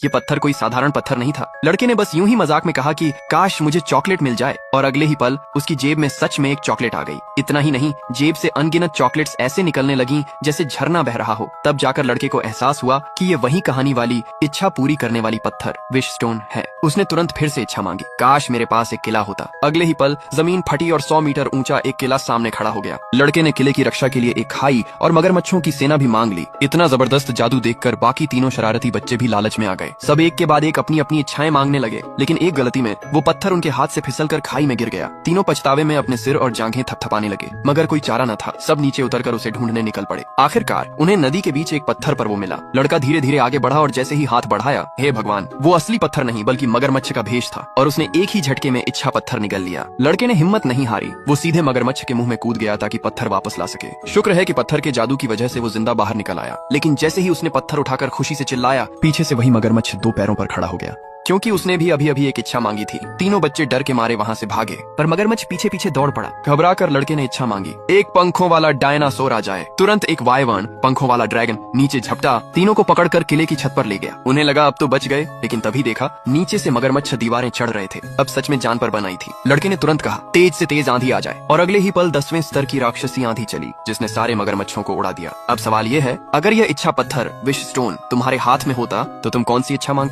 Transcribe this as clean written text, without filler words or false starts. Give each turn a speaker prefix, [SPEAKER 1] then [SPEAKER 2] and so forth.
[SPEAKER 1] ये पत्थर कोई साधारण पत्थर नहीं था। लड़के ने बस यूं ही मजाक में कहा कि काश मुझे चॉकलेट मिल जाए, और अगले ही पल उसकी जेब में सच में एक चॉकलेट आ गई। इतना ही नहीं, जेब से अनगिनत चॉकलेट्स ऐसे निकलने लगी जैसे झरना बह रहा हो। तब जाकर लड़के को एहसास हुआ कि ये वही कहानी वाली इच्छा पूरी करने वाली पत्थर विश स्टोन है। उसने तुरंत फिर से इच्छा मांगी, काश मेरे पास एक किला होता। अगले ही पल जमीन फटी और 100 मीटर ऊंचा एक किला सामने खड़ा हो गया। लड़के ने किले की रक्षा के लिए एक खाई और मगरमच्छों की सेना भी मांग ली। इतना जबरदस्त जादू देखकर बाकी तीनों शरारती बच्चे भी लालच में आ गए। सब एक के बाद एक अपनी अपनी इच्छाएं मांगने लगे, लेकिन एक गलती में वो पत्थर उनके हाथ से फिसलकर खाई में गिर गया। तीनों पछतावे में अपने सिर और जांघें थपथपाने लगे, मगर कोई चारा न था। सब नीचे उतरकर उसे ढूंढने निकल पड़े। आखिरकार उन्हें नदी के बीच एक पत्थर पर वो मिला। लड़का धीरे धीरे आगे बढ़ा और जैसे ही हाथ बढ़ाया, हे भगवान, वो असली पत्थर नहीं बल्कि मगरमच्छ का भेष था, और उसने एक ही झटके में इच्छा पत्थर निगल लिया। लड़के ने हिम्मत नहीं हारी, वो सीधे मगरमच्छ के मुंह में कूद गया ताकि पत्थर वापस ला सके। शुक्र है कि पत्थर के जादू की वजह से वो जिंदा बाहर निकल आया, लेकिन जैसे ही उसने पत्थर उठाकर खुशी से चिल्लाया, पीछे से वही मगरमच्छ 2 पैरों पर खड़ा हो गया, क्योंकि उसने भी अभी अभी एक इच्छा मांगी थी। तीनों बच्चे डर के मारे वहाँ से भागे, पर मगरमच्छ पीछे पीछे दौड़ पड़ा। घबराकर लड़के ने इच्छा मांगी, एक पंखों वाला डायनासोर आ जाए। तुरंत एक वायवर्ण पंखों वाला ड्रैगन नीचे झपटा, तीनों को पकड़कर किले की छत पर ले गया। उन्हें लगा अब तो बच गए, लेकिन तभी देखा नीचे से मगरमच्छ दीवारें चढ़ रहे थे। अब सच में जान पर बन आई थी। लड़के ने तुरंत कहा, तेज से तेज आंधी आ जाए, और अगले ही पल 10वें स्तर की राक्षसी आंधी चली, जिसने सारे मगरमच्छों को उड़ा दिया। अब सवाल ये है, अगर यह इच्छा पत्थर विश स्टोन तुम्हारे हाथ में होता तो तुम कौन सी इच्छा मांग